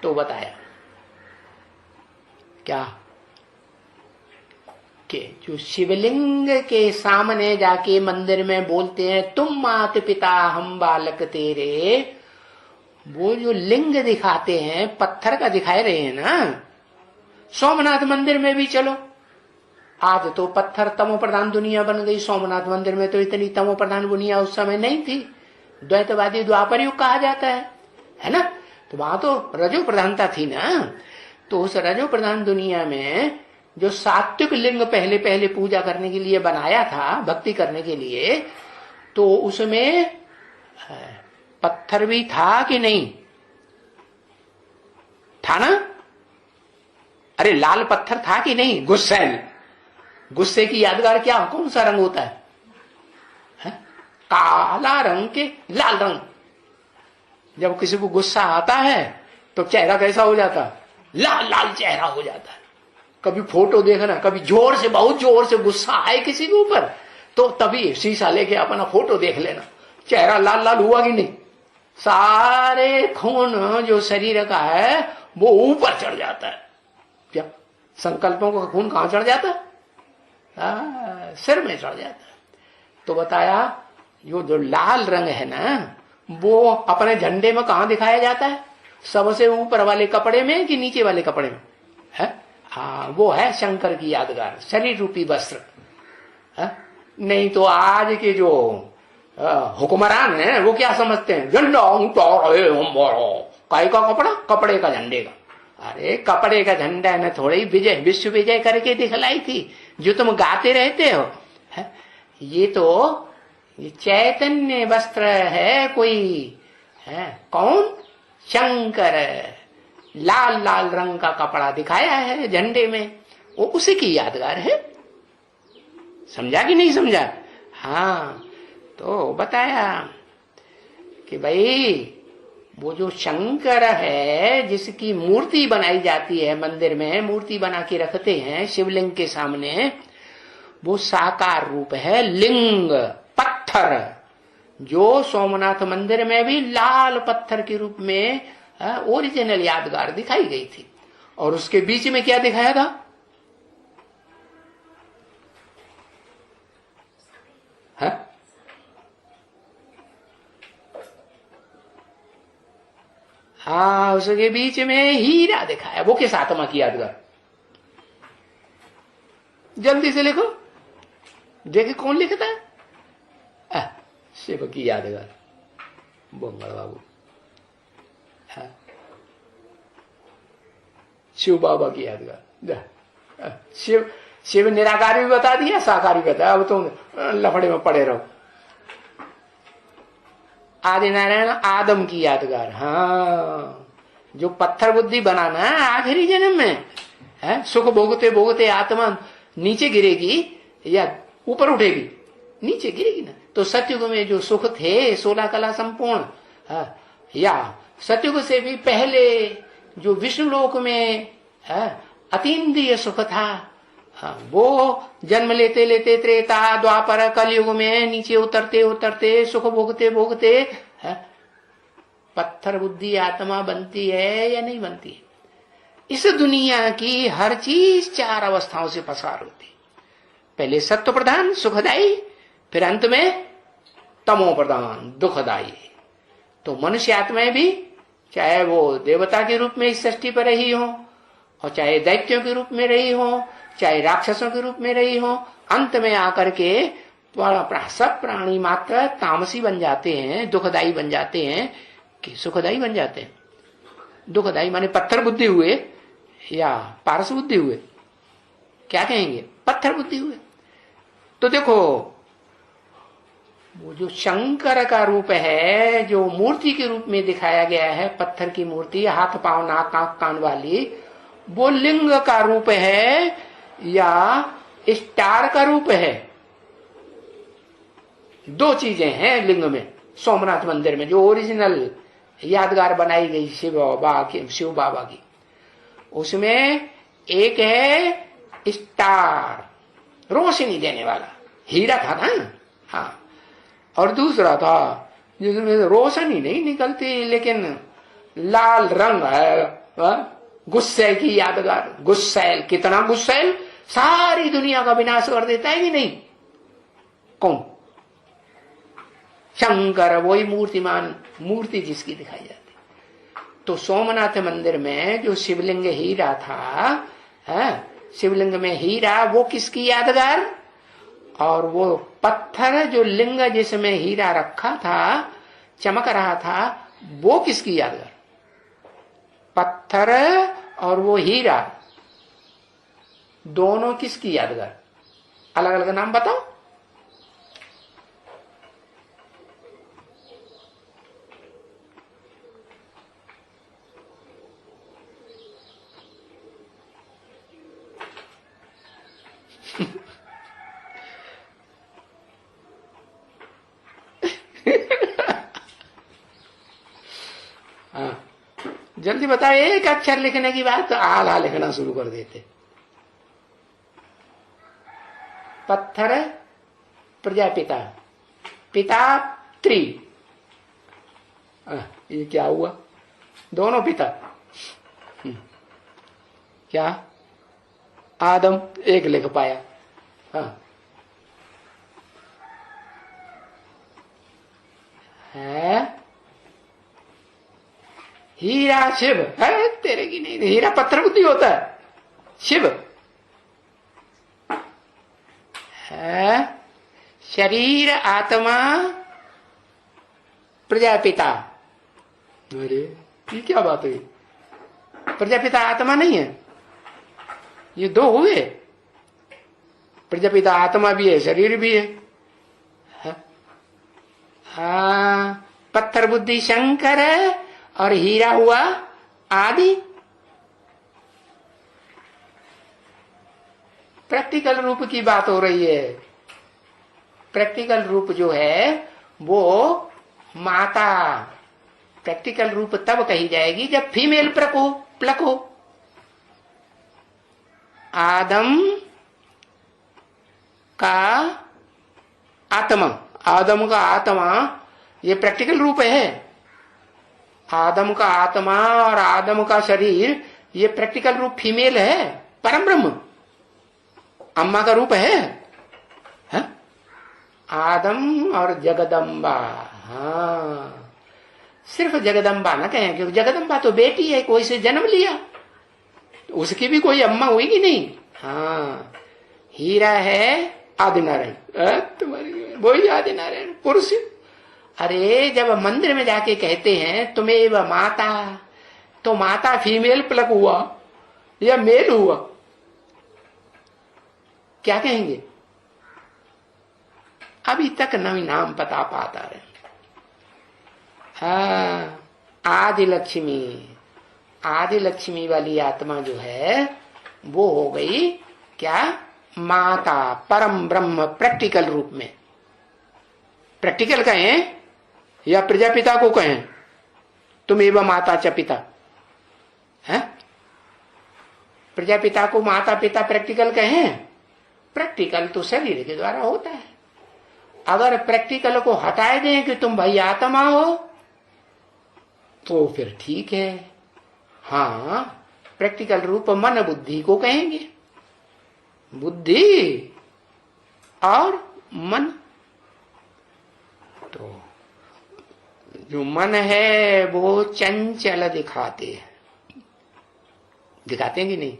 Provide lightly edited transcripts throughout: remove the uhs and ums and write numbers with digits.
तो बताया क्या कि जो शिवलिंग के सामने जाके मंदिर में बोलते हैं तुम मात पिता हम बालक तेरे, वो जो लिंग दिखाते हैं पत्थर का दिखाए रहे हैं ना। सोमनाथ मंदिर में भी चलो, आज तो पत्थर तमो प्रधान दुनिया बन गई। सोमनाथ मंदिर में तो इतनी तमो प्रधान दुनिया उस समय नहीं थी। द्वैतवादी द्वापर युग कहा जाता है ना। तो वहां तो रजो प्रधानता थी ना। तो उस रजो प्रधान दुनिया में जो सात्विक लिंग पहले पहले पूजा करने के लिए बनाया था, भक्ति करने के लिए, तो उसमें पत्थर भी था कि नहीं था ना। अरे लाल पत्थर था कि नहीं, गुस्सैल। गुस्से की यादगार क्या, कौन सा रंग होता है? काला रंग के लाल रंग। जब किसी को गुस्सा आता है तो चेहरा कैसा हो जाता? लाल लाल चेहरा हो जाता है। कभी फोटो देखना, कभी जोर से, बहुत जोर से गुस्सा आए किसी के ऊपर, तो तभी शीशा लेके अपना फोटो देख लेना, चेहरा लाल लाल हुआ कि नहीं। सारे खून जो शरीर का है वो ऊपर चढ़ जाता है। क्या संकल्पों का खून कहां चढ़ जाता है? सिर में चढ़ जाता है। तो बताया जो लाल रंग है ना, वो अपने झंडे में कहां दिखाया जाता है? सबसे ऊपर वाले कपड़े में कि नीचे वाले कपड़े में है? हाँ, वो है शंकर की यादगार, शरीर रूपी वस्त्र है? नहीं तो आज के जो हुक्मरान है वो क्या समझते हैं, झंडा काय का कपड़ा, कपड़े का झंडे का। अरे कपड़े का झंडा ने थोड़ी विजय, विश्व विजय करके दिखलाई थी जो तुम गाते रहते हो है? ये तो ये चैतन्य वस्त्र है कोई है। कौन? शंकर। लाल लाल रंग का कपड़ा दिखाया है झंडे में, वो उसी की यादगार है। समझा कि नहीं समझा? हाँ, तो बताया कि भाई वो जो शंकर है जिसकी मूर्ति बनाई जाती है, मंदिर में मूर्ति बना के रखते हैं शिवलिंग के सामने, वो साकार रूप है लिंग, पत्थर, जो सोमनाथ मंदिर में भी लाल पत्थर के रूप में ओरिजिनल यादगार दिखाई गई थी। और उसके बीच में क्या दिखाया था? हाँ, उसके बीच में हीरा दिखाया। वो किस आत्मा की यादगार? जल्दी से लिखो, देखे कौन लिखता है? शिव की यादगार, बोंगड़ बाबू। शिव बाबा की यादगार। शिव निराकार भी बता दिया, साकार भी बताया। अब तुम लफड़े में पड़े रहो। आदि नारायण आदम की यादगार। हाँ, जो पत्थर बुद्धि बनाना है आखिरी जन्म में है, सुख भोगते भोगते आत्मा नीचे गिरेगी या ऊपर उठेगी? नीचे गिरेगी ना। तो सतयुग में जो सुख थे 16 कला संपूर्ण, या सतयुग से भी पहले जो विष्णु लोक में अतीन्द्रिय सुख था, वो जन्म लेते लेते त्रेता द्वापर कलयुग में नीचे उतरते उतरते सुख भोगते भोगते पत्थर बुद्धि आत्मा बनती है या नहीं बनती है? इस दुनिया की हर चीज 4 अवस्थाओं से पसार होती। पहले सत्व प्रधान सुखदायी, फिर अंत में तमो प्रधान दुखदायी। तो मनुष्य आत्माएं भी, चाहे वो देवता के रूप में इस सृष्टि पर रही हो, और चाहे दैत्यों के रूप में रही हो, चाहे राक्षसों के रूप में रही हो, अंत में आकर के सब प्राणी मात्र तामसी बन जाते हैं, दुखदायी बन जाते हैं कि सुखदायी बन जाते हैं। दुखदायी माने पत्थर बुद्धि हुए या पारस बुद्धि हुए? क्या कहेंगे? पत्थर बुद्धि हुए। तो देखो, वो जो शंकर का रूप है, जो मूर्ति के रूप में दिखाया गया है, पत्थर की मूर्ति, हाथ पांव नाक आंख कान वाली, वो लिंग का रूप है या स्टार का रूप है? 2 चीजें हैं लिंग में। सोमनाथ मंदिर में जो ओरिजिनल यादगार बनाई गई शिव बाबा की, उसमें एक है स्टार, रोशनी देने वाला, हीरा था ना। हाँ, और दूसरा था जिसमें रोशनी नहीं निकलती लेकिन लाल रंग है, गुस्से की यादगार, गुस्सैल, कितना गुस्सैल, सारी दुनिया का विनाश कर देता है कि नहीं? कौन? शंकर, वही मूर्तिमान, मूर्ति जिसकी दिखाई जाती। तो सोमनाथ मंदिर में जो शिवलिंग हीरा था, शिवलिंग में हीरा, वो किसकी यादगार? और वो पत्थर जो लिंग जिसमें हीरा रखा था, चमक रहा था, वो किसकी यादगार? पत्थर और वो हीरा दोनों किसकी यादगार? अलग अलग नाम बताओ। जल्दी बताओ, एक अक्षर लिखने की बात तो आधा लिखना शुरू कर देते। पत्थर प्रजापिता, पिता त्रि, ये क्या हुआ? दोनों पिता। क्या? आदम एक लिख पाया। है हीरा शिव है तेरे की नहीं, हीरा पत्थर बुद्धि होता है, शिव है शरीर आत्मा प्रजापिता। अरे ये क्या बात हुई? प्रजापिता आत्मा नहीं है, ये दो हुए। प्रजापिता आत्मा भी है, शरीर भी है। पत्थर बुद्धि शंकर है और हीरा हुआ आदि। प्रैक्टिकल रूप की बात हो रही है। प्रैक्टिकल रूप जो है वो माता, प्रैक्टिकल रूप तब कही जाएगी जब फीमेल प्लक हो। आदम का आत्मा, आदम का आत्मा ये प्रैक्टिकल रूप है। आदम का आत्मा और आदम का शरीर ये प्रैक्टिकल रूप फीमेल है, परम ब्रह्म अम्मा का रूप है, आदम और जगदम्बा। हाँ, सिर्फ जगदम्बा ना कहें, क्योंकि जगदम्बा तो बेटी है, कोई से जन्म लिया तो उसकी भी कोई अम्मा हुई कि नहीं। हाँ, हीरा है आदिनारायण, तुम्हारी वही आदिनारायण पुरुष। अरे जब मंदिर में जाके कहते हैं तुम्हें वह माता, तो माता फीमेल प्लग हुआ या मेल हुआ, क्या कहेंगे? अभी तक नहीं नाम पता पाता रहे। हाँ, आदि लक्ष्मी, आदि लक्ष्मी वाली आत्मा जो है वो हो गई क्या? माता, परम ब्रह्म प्रैक्टिकल रूप में। प्रैक्टिकल कहें या प्रजापिता को कहें, तुम एवं माता च पिता है। प्रजापिता को माता पिता प्रैक्टिकल कहें, प्रैक्टिकल तो शरीर के द्वारा होता है। अगर प्रैक्टिकल को हटाए दें कि तुम भाई आत्मा हो तो फिर ठीक है। हाँ, प्रैक्टिकल रूप मन बुद्धि को कहेंगे, बुद्धि और मन। तो जो मन है वो चंचल दिखाते हैं, दिखाते हैं कि नहीं?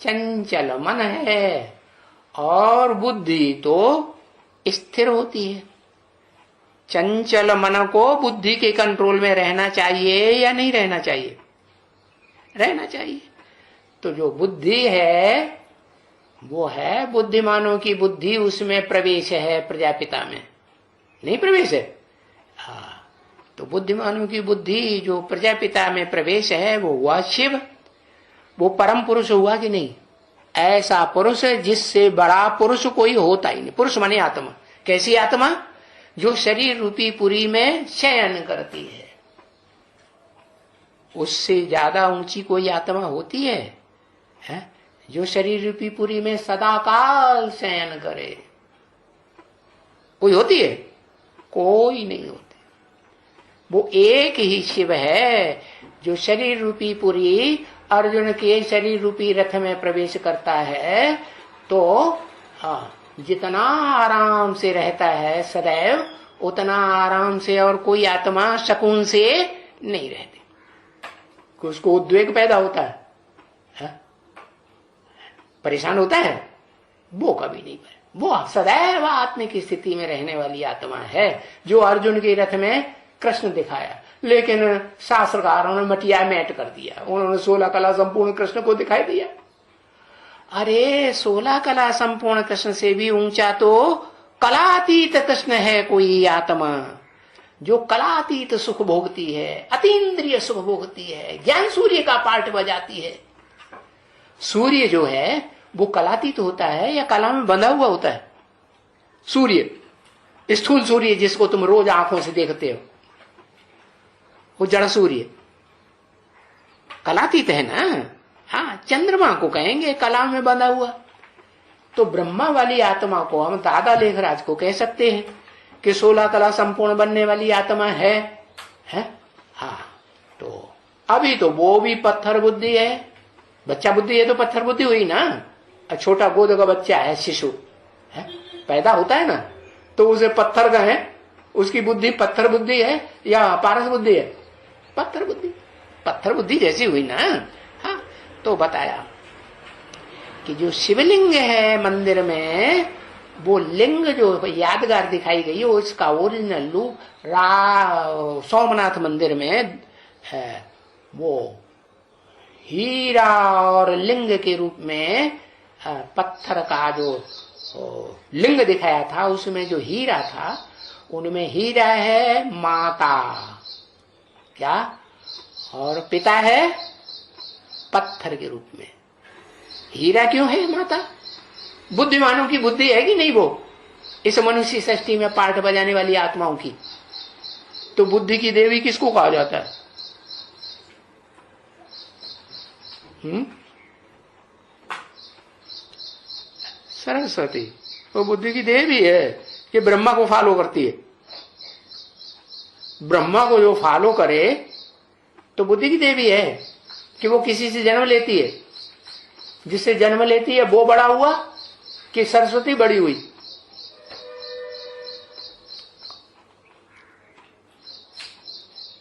चंचल मन है और बुद्धि तो स्थिर होती है। चंचल मन को बुद्धि के कंट्रोल में रहना चाहिए या नहीं रहना चाहिए? रहना चाहिए। तो जो बुद्धि है वो है बुद्धिमानों की बुद्धि, उसमें प्रवेश है, प्रजापिता में नहीं प्रवेश है। हाँ, तो बुद्धिमानों की बुद्धि जो प्रजापिता में प्रवेश है वो हुआ शिव, वो परम पुरुष हुआ कि नहीं? ऐसा पुरुष जिससे बड़ा पुरुष कोई होता ही नहीं। पुरुष माने आत्मा। कैसी आत्मा? जो शरीर रूपी पुरी में शयन करती है। उससे ज्यादा ऊंची कोई आत्मा होती है? जो शरीर रूपी पुरी में सदाकाल शयन करे, कोई होती है? कोई नहीं होती। वो एक ही शिव है जो शरीर रूपी पुरी अर्जुन के शरीर रूपी रथ में प्रवेश करता है। तो जितना आराम से रहता है सदैव, उतना आराम से और कोई आत्मा सकून से नहीं रहती। उसको उद्वेग पैदा होता है, परेशान होता है, वो कभी नहीं पड़े। वो सदैव आत्मा की स्थिति में रहने वाली आत्मा है जो अर्जुन के रथ में कृष्ण दिखाया। लेकिन शास्त्रकारों ने मटिया मैट कर दिया, उन्होंने 16 कला संपूर्ण कृष्ण को दिखाई दिया। अरे 16 कला संपूर्ण कृष्ण से भी ऊंचा तो कलातीत कृष्ण है कोई आत्मा, जो कलातीत सुख भोगती है, अतीन्द्रिय सुख भोगती है, ज्ञान सूर्य का पार्ट बजाती है। सूर्य जो है वो कलातीत होता है या कला में बंधा हुआ होता है? सूर्य, स्थूल सूर्य जिसको तुम रोज आंखों से देखते हो, वो जड़ सूर्य कलातीत है ना। हाँ, चंद्रमा को कहेंगे कला में बंधा हुआ। तो ब्रह्मा वाली आत्मा को हम दादा लेखराज को कह सकते हैं कि 16 कला संपूर्ण बनने वाली आत्मा है? हाँ, तो अभी तो वो भी पत्थर बुद्धि है। बच्चा बुद्धि है तो पत्थर बुद्धि हुई ना। छोटा गोद का बच्चा है, शिशु है, पैदा होता है ना, तो उसे पत्थर का है, उसकी बुद्धि पत्थर बुद्धि है या पारस बुद्धि है? पत्थर बुद्धि, पत्थर बुद्धि जैसी हुई ना। हाँ, तो बताया कि जो शिवलिंग है मंदिर में, वो लिंग जो यादगार दिखाई गई है, उसका ओरिजिनल रूप सोमनाथ मंदिर में है। वो हीरा और लिंग के रूप में पत्थर का जो लिंग दिखाया था, उसमें जो हीरा था, उनमें हीरा है माता क्या, और पिता है पत्थर के रूप में। हीरा क्यों है माता? बुद्धिमानों की बुद्धि है कि नहीं वो इस मनुष्य सृष्टि में पार्ट बजाने वाली आत्माओं की? तो बुद्धि की देवी किसको कहा जाता है? सरस्वती। वो बुद्धि की देवी है कि ब्रह्मा को फॉलो करती है। ब्रह्मा को जो फॉलो करे तो बुद्धि की देवी है कि वो किसी से जन्म लेती है। जिससे जन्म लेती है वो बड़ा हुआ कि सरस्वती बड़ी हुई?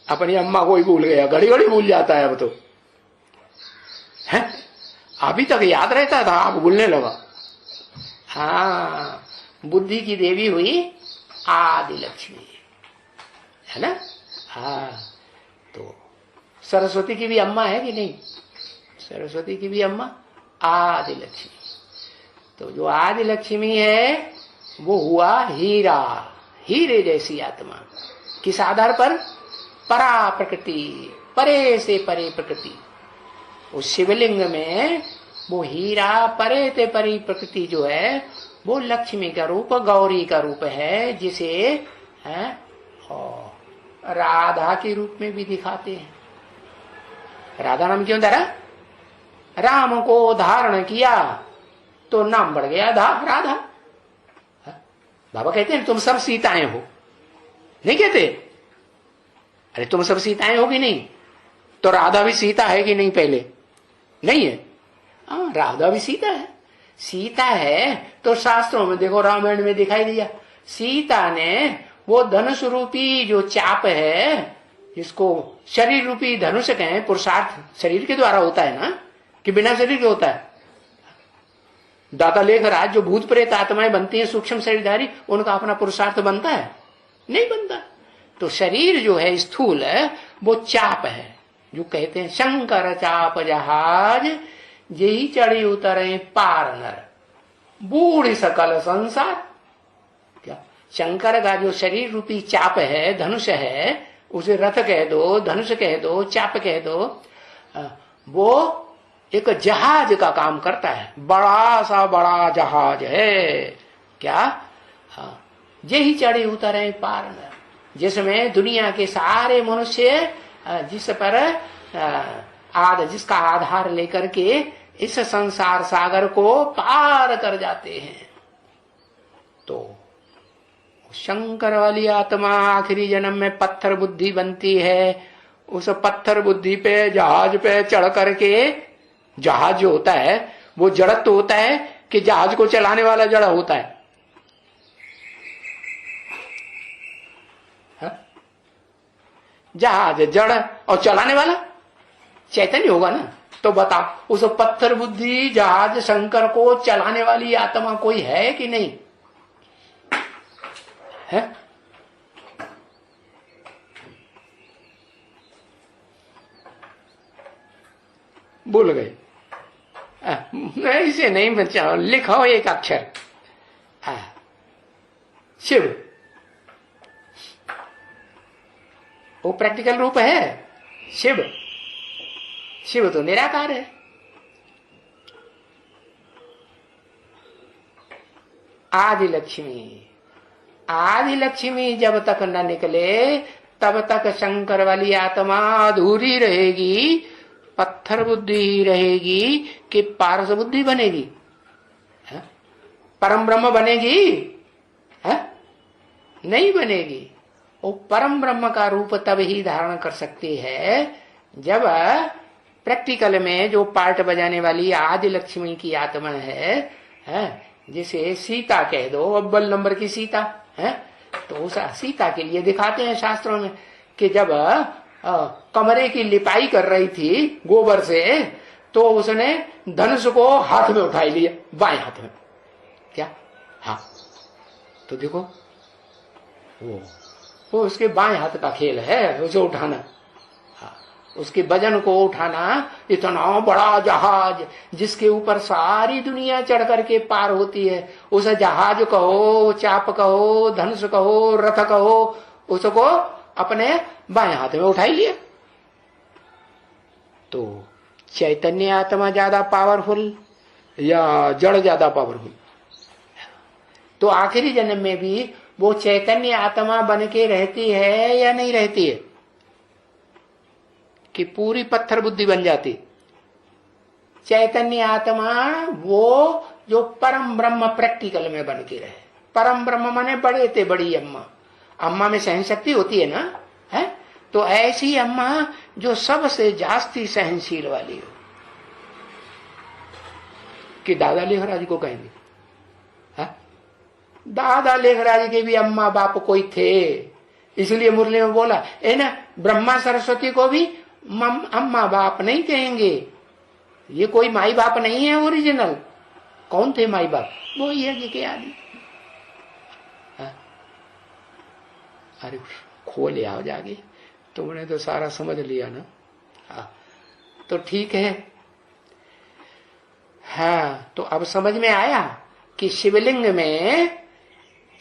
अपनी अम्मा को ही भूल गया, घड़ी घड़ी भूल जाता है अब तो है। अभी तक याद रहता था, अब भूलने लगा। हाँ, बुद्धि की देवी हुई आदि लक्ष्मी, है ना। हाँ, तो सरस्वती की भी अम्मा है कि नहीं? सरस्वती की भी अम्मा आदि लक्ष्मी। तो जो आदि लक्ष्मी है वो हुआ हीरा, हीरे जैसी आत्मा। किस आधार पर? परा प्रकृति, परे से परे प्रकृति। उस शिवलिंग में वो हीरा, परे से परी प्रकृति जो है वो लक्ष्मी का रूप, गौरी का रूप है, जिसे है राधा के रूप में भी दिखाते हैं। राधा नाम क्यों धरा? राम को धारण किया तो नाम बढ़ गया राधा। बाबा कहते हैं तुम सब सीताएं हो, नहीं कहते? अरे तुम सब सीताएं हो कि नहीं? तो राधा भी सीता है कि नहीं? पहले नहीं है। हाँ, राधा भी सीता है। सीता है तो शास्त्रों में देखो, रामायण में दिखाई दिया, सीता ने वो धनुष रूपी जो चाप है, जिसको शरीर रूपी धनुष कहें, पुरुषार्थ शरीर के द्वारा होता है ना, कि बिना शरीर के होता है? दाता लेखराज जो भूत प्रेत आत्माएं बनती हैं सूक्ष्म शरीरधारी, उनका अपना पुरुषार्थ बनता है? नहीं बनता। तो शरीर जो है स्थूल है, वो चाप है, जो कहते हैं शंकर चाप जहाज, यही चढ़ी उतरे पार नर, बूढ़ सकल संसार। क्या शंकर का जो शरीर रूपी चाप है, धनुष है, उसे रथ कह दो, धनुष कह दो, चाप कह दो, वो एक जहाज का काम करता है, बड़ा सा बड़ा जहाज है। क्या? यही चढ़ी उतरे पार नर, जिसमें दुनिया के सारे मनुष्य जिस पर जिसका आधार लेकर के इस संसार सागर को पार कर जाते हैं। तो शंकर वाली आत्मा आखिरी जन्म में पत्थर बुद्धि बनती है, उस पत्थर बुद्धि पे जहाज पे चढ़ करके, जहाज जो होता है वो जड़त तो होता है कि जहाज को चलाने वाला जड़ होता है? जहाज जड़ और चलाने वाला चैतन्य होगा ना। तो बता, उस पत्थर बुद्धि जहाज शंकर को चलाने वाली आत्मा कोई है कि नहीं है? भूल गए? इसे नहीं बचाओ, लिखो एक अक्षर। शिव, वो प्रैक्टिकल रूप है शिव। शिव तो निराकार है। आदि लक्ष्मी, आदि लक्ष्मी जब तक न निकले तब तक शंकर वाली आत्मा अधूरी रहेगी, पत्थर बुद्धि ही रहेगी कि पारस बुद्धि बनेगी? है? परम ब्रह्म बनेगी? है? नहीं बनेगी। वो परम ब्रह्म का रूप तब ही धारण कर सकती है जब प्रैक्टिकल में जो पार्ट बजाने वाली आदि लक्ष्मी की आत्मा है, जिसे सीता कह दो, अव्वल नंबर की सीता है, तो उस सीता के लिए दिखाते हैं शास्त्रों में कि जब कमरे की लिपाई कर रही थी गोबर से, तो उसने धनुष को हाथ में उठा लिया, बाएं हाथ में। क्या? हाँ, तो देखो वो उसके बाएं हाथ का खेल है, उसे उठाना। हाँ, उसके वजन को उठाना। इतना बड़ा जहाज जिसके ऊपर सारी दुनिया चढ़ करके पार होती है, उस जहाज कहो, चाप कहो, धनुष कहो, रथ कहो, उसको अपने बाएं हाथ में उठाई लिया। तो चैतन्य आत्मा ज्यादा पावरफुल या जड़ ज्यादा पावरफुल? तो आखिरी जन्म में भी वो चैतन्य आत्मा बन के रहती है या नहीं रहती है? कि पूरी पत्थर बुद्धि बन जाती? चैतन्य आत्मा वो जो परम ब्रह्म प्रैक्टिकल में बन के रहे। परम ब्रह्म माने बड़े थे बड़ी अम्मा। अम्मा में सहन शक्ति होती है ना, है? तो ऐसी अम्मा जो सबसे जास्ती सहनशील वाली हो, कि दादा लेखराज को कहेंगे। दादा लेखराज के भी अम्मा बाप कोई थे, इसलिए मुरली में बोला है ना, ब्रह्मा सरस्वती को भी अम्मा बाप नहीं कहेंगे। ये कोई माई बाप नहीं है ओरिजिनल। कौन थे माई बाप? वो यज्ञ के आदि। अरे खोले आओ जागे, तुमने तो सारा समझ लिया ना। हाँ, तो ठीक है। हाँ, तो अब समझ में आया कि शिवलिंग में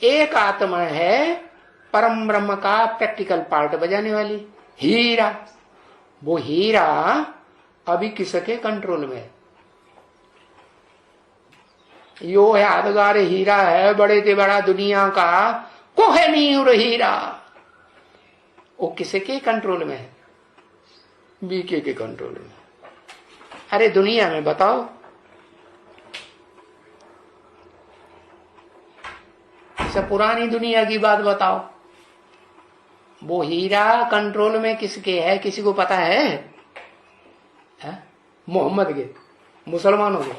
एक आत्मा है परम ब्रह्म का प्रैक्टिकल पार्ट बजाने वाली, हीरा। वो हीरा अभी किसके कंट्रोल में है? यो यादगार हीरा है, बड़े से बड़ा दुनिया का कोहिनूर हीरा। वो किसके कंट्रोल में है? बीके के कंट्रोल में। अरे दुनिया में बताओ, सब पुरानी दुनिया की बात बताओ, वो हीरा कंट्रोल में किसके है? किसी को पता है? मोहम्मद के, मुसलमानों के,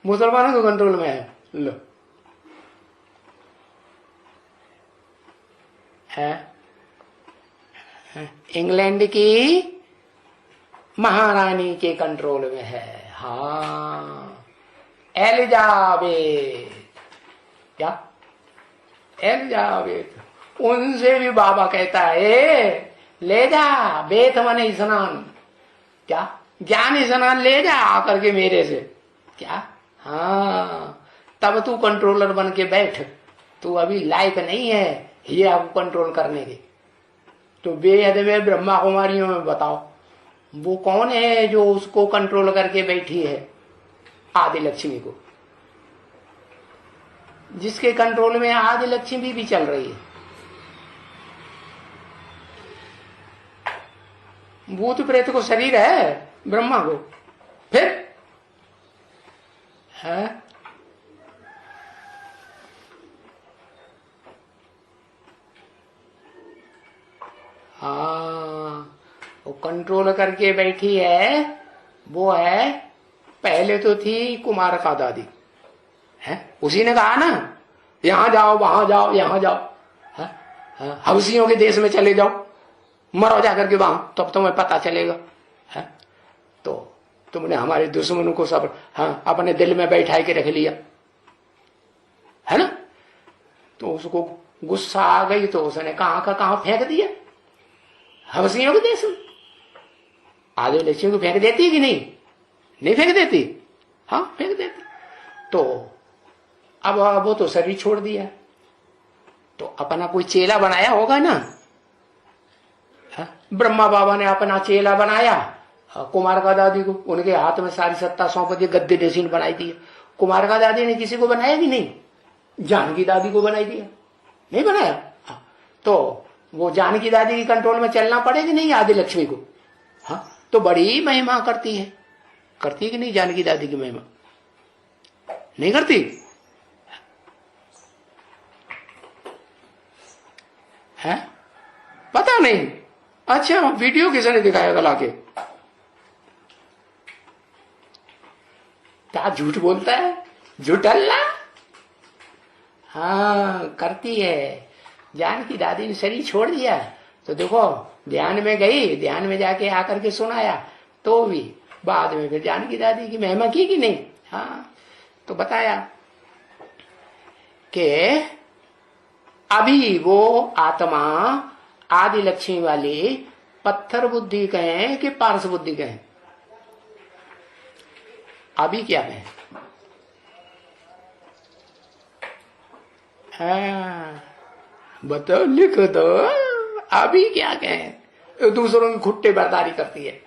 मुसलमानों के कंट्रोल में है। लो, है इंग्लैंड की महारानी के कंट्रोल में है। हाँ, एलिजाबेथ। क्या? एलिजाबेथ। उनसे भी बाबा कहता है ले जा, बेथ मने स्नान। क्या? ज्ञान स्नान ले जा आकर के मेरे से। क्या? हाँ, तब तू कंट्रोलर बन के बैठ। तू अभी लायक नहीं है ये आपको कंट्रोल करने के। तो बेहद में ब्रह्मा कुमारियों में बताओ वो कौन है जो उसको कंट्रोल करके बैठी है? आदि लक्ष्मी को, जिसके कंट्रोल में आदि लक्ष्मी भी चल रही है। भूत प्रेत को शरीर है, ब्रह्मा को फिर है। हाँ, वो कंट्रोल करके बैठी है, वो है पहले तो थी कुमार का दादी है, उसी ने कहा ना यहां जाओ वहां जाओ यहां जाओ, हवसियों के देश में चले जाओ, मरो जाकर के वहां, तब तुम्हें पता चलेगा है? तो तुमने हमारे दुश्मनों को सब अपने दिल में बैठा के रख लिया है ना। तो उसको गुस्सा आ गई तो उसने कहां का कहां फेंक दिया, हवसियों के देश में। आदि लक्ष्मी को फेंक देती कि नहीं, नहीं फेंक देती, हाँ फेंक देती। तो अब वो तो शरीर छोड़ दिया, तो अपना कोई चेला बनाया होगा ना, ब्रह्मा बाबा ने अपना चेला बनाया कुमार का दादी को, उनके हाथ में सारी सत्ता सौंप दी, गद्दे डेसिन बनाई दी। कुमार का दादी ने किसी को बनाया कि नहीं, जानकी दादी को बनाई दिया, नहीं बनाया। तो वो जानकी दादी की कंट्रोल में चलना पड़ेगी नहीं आदि लक्ष्मी को, हाँ तो बड़ी महिमा करती है कि नहीं जानकी दादी की महिमा, नहीं करती है, पता नहीं। अच्छा वीडियो किसने दिखाया गला के, क्या झूठ बोलता है, झूठ अल्लाह। हाँ करती है, जानकी दादी ने शरीर छोड़ दिया तो देखो ध्यान में गई, ध्यान में जाके आकर के सुनाया, तो भी बाद में फिर जानकी दादी की महिमा की कि नहीं। हाँ तो बताया कि अभी वो आत्मा आदि लक्ष्मी वाली पत्थर बुद्धि कहें कि पारस बुद्धि कहें, अभी क्या कहें, हाँ बताओ लिखो तो, अभी क्या कहें। दूसरों की खुट्टे बर्दारी करती है,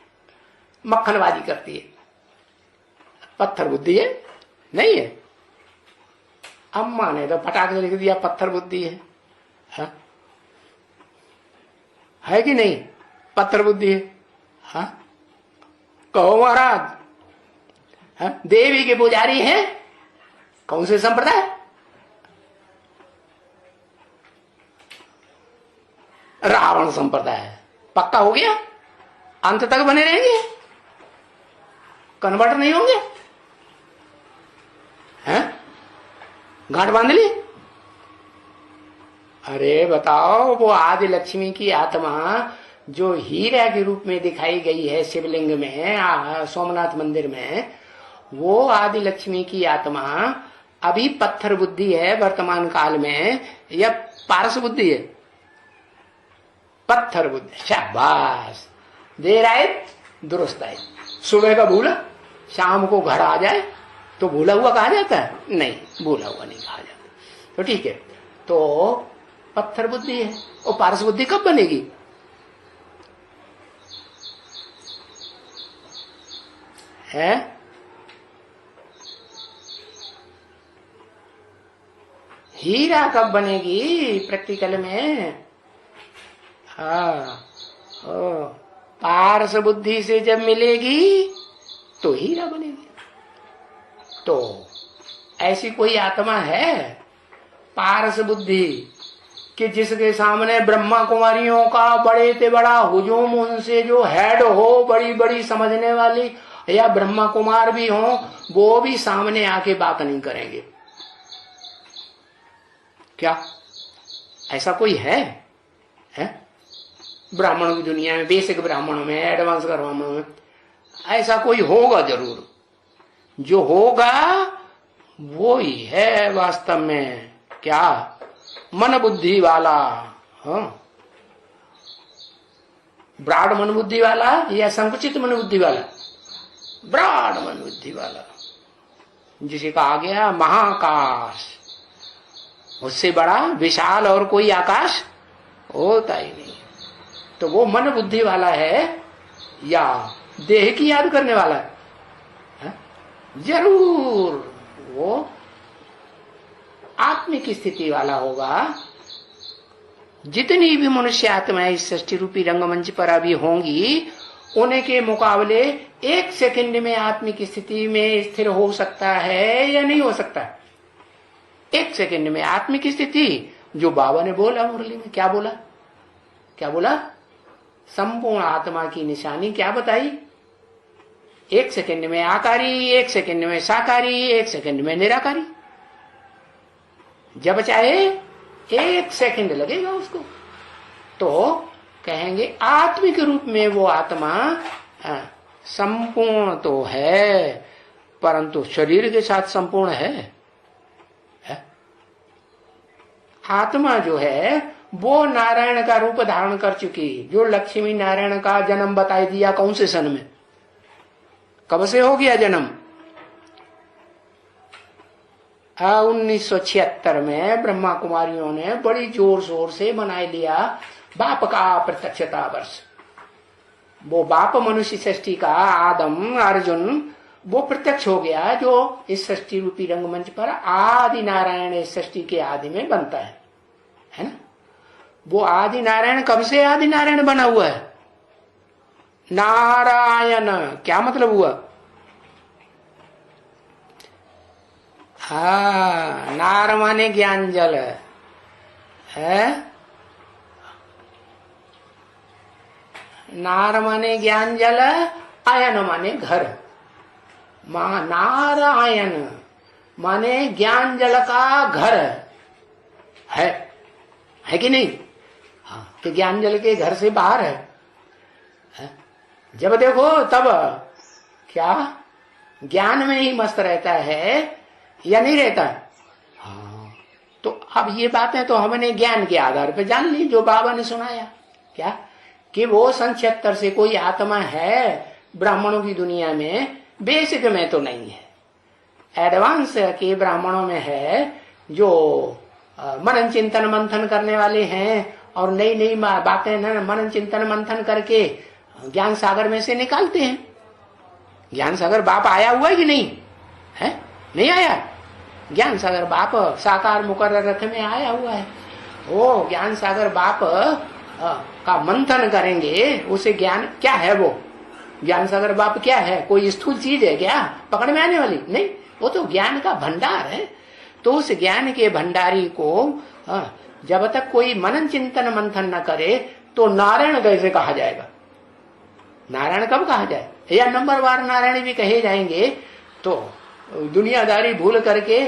मक्खनबाजी करती है, पत्थर बुद्धि है, नहीं है। अम्मा ने तो फटाक से लिख दिया पत्थर बुद्धि है, है कि नहीं, पत्थर बुद्धि है। हाँ कहो महाराज, देवी के पुजारी हैं कौन से संप्रदाय, रावण संप्रदाय, पक्का हो गया, अंत तक बने रहेंगे, कन्वर्ट नहीं होंगे, हैं गांठ बांध ली। अरे बताओ, वो आदि लक्ष्मी की आत्मा जो हीरा के रूप में दिखाई गई है शिवलिंग में, सोमनाथ मंदिर में, वो आदि लक्ष्मी की आत्मा अभी पत्थर बुद्धि है वर्तमान काल में, या पारस बुद्धि है, पत्थर बुद्धि। शाबाश, देर आए दुरुस्त आए। सुबह का भूला शाम को घर आ जाए तो भूला हुआ कहा जाता है, नहीं भूला हुआ नहीं कहा जाता। तो ठीक है, तो पत्थर बुद्धि है, और पारस बुद्धि कब बनेगी, है हीरा कब बनेगी प्रैक्टिकल में। हाँ पारस बुद्धि से जब मिलेगी तो हीरा बनेगी। तो ऐसी कोई आत्मा है पारस बुद्धि कि जिसके सामने ब्रह्मा कुमारियों का बड़े से बड़ा हुजूम, उनसे जो हेड हो, बड़ी बड़ी समझने वाली, या ब्रह्मा कुमार भी हो, वो भी सामने आके बात नहीं करेंगे। क्या ऐसा कोई है? ब्राह्मणों की दुनिया में, बेसिक ब्राह्मणों में, एडवांस ब्राह्मणों में ऐसा कोई होगा जरूर। जो होगा वो ही है वास्तव में क्या, मन बुद्धि वाला। हाँ ब्राड मन बुद्धि वाला या संकुचित मन बुद्धि वाला? ब्राड मन बुद्धि वाला, जिसे कहा गया महाकाश, उससे बड़ा विशाल और कोई आकाश होता ही नहीं। तो वो मन बुद्धि वाला है या देह की याद करने वाला है? जरूर वो आत्मिक स्थिति वाला होगा। जितनी भी मनुष्य आत्माएं इस सृष्टि रूपी रंगमंच पर अभी होंगी, उनके मुकाबले एक सेकंड में आत्मिक स्थिति में स्थिर हो सकता है या नहीं हो सकता? एक सेकंड में आत्मिक स्थिति। जो बाबा ने बोला मुरली में, क्या बोला, क्या बोला? संपूर्ण आत्मा की निशानी क्या बताई? 1 सेकंड में आकारी, 1 सेकंड में साकारी, 1 सेकंड में निराकारी। जब चाहे 1 सेकंड लगेगा उसको, तो कहेंगे आत्मिक रूप में वो आत्मा संपूर्ण तो है, परंतु शरीर के साथ संपूर्ण है? आत्मा जो है वो नारायण का रूप धारण कर चुकी। जो लक्ष्मी नारायण का जन्म बताई दिया कौन से सन में, कब से हो गया जन्म? 1976 में ब्रह्मा कुमारियों ने बड़ी जोर शोर से मनाई लिया बाप का प्रत्यक्षता वर्ष। वो बाप मनुष्य सृष्टि का आदम अर्जुन वो प्रत्यक्ष हो गया, जो इस सृष्टि रूपी रंगमंच पर आदि नारायण इस सृष्टि के आदि में बनता है ना? वो आदि नारायण कब से आदि नारायण बना हुआ है? नारायण क्या मतलब हुआ? हाँ, नार माने ज्ञान जल है, नार माने ज्ञान जल, आयन माने घर। नारायण माने ज्ञान जल का घर है कि नहीं? हाँ, कि ज्ञान जल के घर से बाहर है। जब देखो तब क्या ज्ञान में ही मस्त रहता है या नहीं रहता? हाँ, तो अब ये बातें तो हमने ज्ञान के आधार पर जान ली, जो बाबा ने सुनाया क्या कि वो सन 76 से कोई आत्मा है ब्राह्मणों की दुनिया में, बेसिक में तो नहीं है। एडवांस के ब्राह्मणों में है, जो मनन चिंतन मंथन करने वाले हैं और नई नई बातें मनन चिंतन मंथन करके ज्ञान सागर में से निकालते हैं। ज्ञान सागर बाप आया हुआ है कि नहीं है? नहीं आया? ज्ञान सागर बाप साकार मुकर्रर रथ में आया हुआ है। वो ज्ञान सागर बाप का मंथन करेंगे, उसे ज्ञान क्या है? वो ज्ञान सागर बाप क्या है? कोई स्थूल चीज है क्या पकड़ में आने वाली? नहीं, वो तो ज्ञान का भंडार है। तो उस ज्ञान के भंडारी को जब तक कोई मनन चिंतन मंथन न करे तो नारायण कैसे कहा जाएगा? नारायण कब कहा जाए? या नंबरवार नारायण भी कहे जाएंगे तो दुनियादारी भूल करके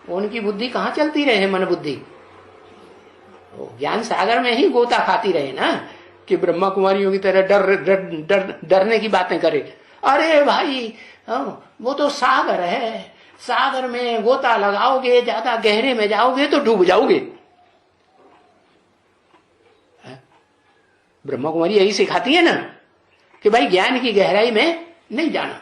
उनकी बुद्धि कहाँ चलती रहे, मन बुद्धि ज्ञान सागर में ही गोता खाती रहे ना, कि ब्रह्मा कुमारियों की तरह डरने की बातें करे। अरे भाई वो तो सागर है, सागर में गोता लगाओगे, ज्यादा गहरे में जाओगे तो डूब जाओगे। ब्रह्मा कुमारी यही सिखाती है ना कि भाई ज्ञान की गहराई में नहीं जाना,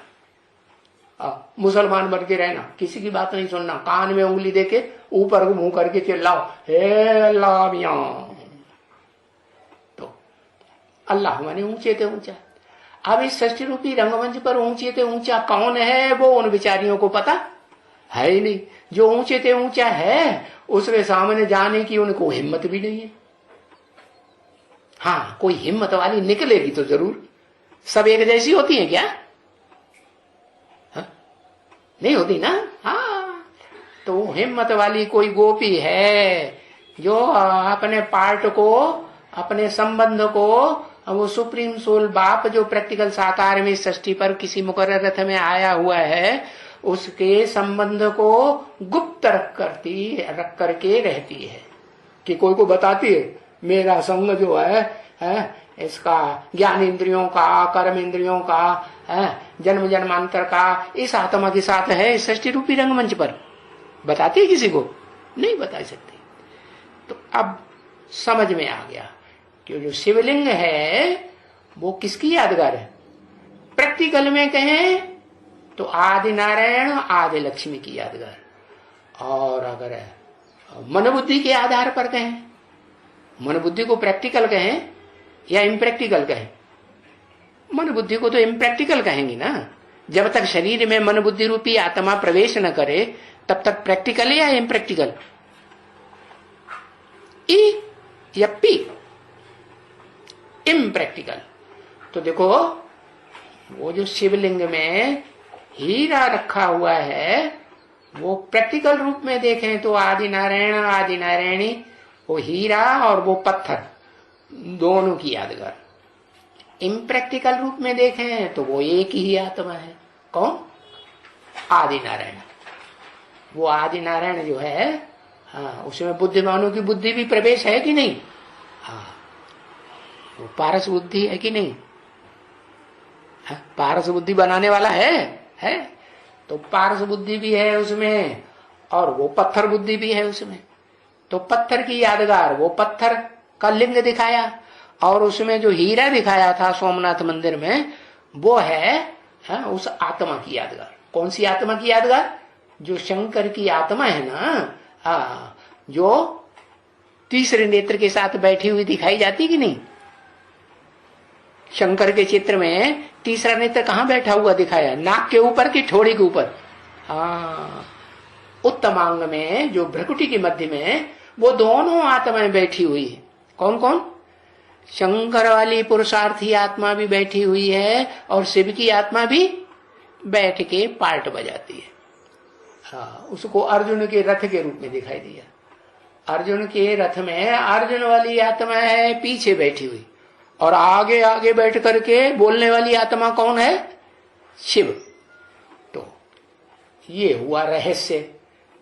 मुसलमान बन के रहना, किसी की बात नहीं सुनना, कान में उंगली देके ऊपर मुंह करके चिल्लाओ हे अल्लाह मियां। तो अल्लाह माने ऊंचे थे ऊंचा। अब इस सृष्टि रूपी रंगमंच पर ऊंचे थे ऊंचा कौन है? वो उन बिचारियों को पता है ही नहीं। जो ऊंचे थे ऊंचा है उसके सामने जाने की उनको हिम्मत भी नहीं है। हाँ, कोई हिम्मत वाली निकलेगी तो जरूर। सब एक जैसी होती है क्या? नहीं होती ना। हाँ, तो हिम्मत वाली कोई गोपी है जो अपने पार्ट को, अपने संबंध को, वो सुप्रीम सोल बाप जो प्रैक्टिकल साकार में सृष्टि पर किसी मुकर्रर रथ में आया हुआ है, उसके संबंध को गुप्त रख करके रहती है कि कोई को बताती है मेरा संग जो है इसका ज्ञान इंद्रियों का, कर्म इंद्रियों का, जन्म जन्मांतर का इस आत्मा के साथ है इस सृष्टि रूपी रंगमंच पर। बताती है किसी को? नहीं बता सकती। तो अब समझ में आ गया कि जो शिवलिंग है वो किसकी यादगार है? प्रैक्टिकल में कहें तो आदि नारायण आदि लक्ष्मी की यादगार। और अगर मन बुद्धि के आधार पर कहें, मन बुद्धि को प्रैक्टिकल कहें या इम्प्रैक्टिकल कहें? मन बुद्धि को तो इम्प्रैक्टिकल कहेंगे ना। जब तक शरीर में मन बुद्धि रूपी आत्मा प्रवेश न करे तब तक प्रैक्टिकल या इम्प्रैक्टिकल? ई या पी? इम्प्रैक्टिकल। तो देखो वो जो शिवलिंग में हीरा रखा हुआ है वो प्रैक्टिकल रूप में देखें तो आदि नारायण आदि नारायणी, वो हीरा और वो पत्थर दोनों की यादगार। इम्प्रैक्टिकल रूप में देखें तो वो एक ही आत्मा है। कौन? आदि नारायण। वो आदि नारायण जो है, हाँ, उसमें बुद्धिमानों की बुद्धि भी प्रवेश है कि नहीं? हाँ, वो पारस बुद्धि है कि नहीं? हाँ, पारस बुद्धि बनाने वाला है। तो पारस बुद्धि भी है उसमें, और वो पत्थर बुद्धि भी है उसमें। तो पत्थर की यादगार, वो पत्थर का लिंग दिखाया, और उसमें जो हीरा दिखाया था सोमनाथ मंदिर में, वो है उस आत्मा की यादगार। कौन सी आत्मा की यादगार? जो शंकर की आत्मा है ना, जो तीसरे नेत्र के साथ बैठी हुई दिखाई जाती कि नहीं? शंकर के चित्र में तीसरा नेत्र कहां बैठा हुआ दिखाया? नाक के ऊपर कि ठोड़ी के ऊपर? हाँ, उत्तमांग में जो भ्रकुटी के मध्य में वो दोनों आत्माएं बैठी हुई है। कौन कौन? शंकर वाली पुरुषार्थी आत्मा भी बैठी हुई है, और शिव की आत्मा भी बैठ के पार्ट बजाती है। हाँ, उसको अर्जुन के रथ के रूप में दिखाई दिया। अर्जुन के रथ में अर्जुन वाली आत्मा है पीछे बैठी हुई, और आगे आगे बैठ करके बोलने वाली आत्मा कौन है? शिव। तो ये हुआ रहस्य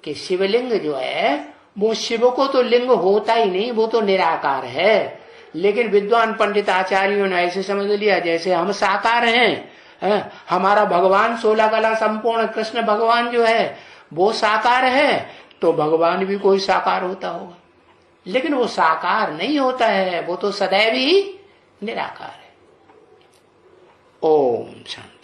कि शिवलिंग जो है वो शिव को तो लिंग होता ही नहीं, वो तो निराकार है। लेकिन विद्वान पंडित आचार्यों ने ऐसे समझ लिया जैसे हम साकार हैं, हमारा भगवान 16 कला संपूर्ण कृष्ण भगवान जो है वो साकार है, तो भगवान भी कोई साकार होता होगा। लेकिन वो साकार नहीं होता है, वो तो सदैव ही निराकार है। ओम शांति।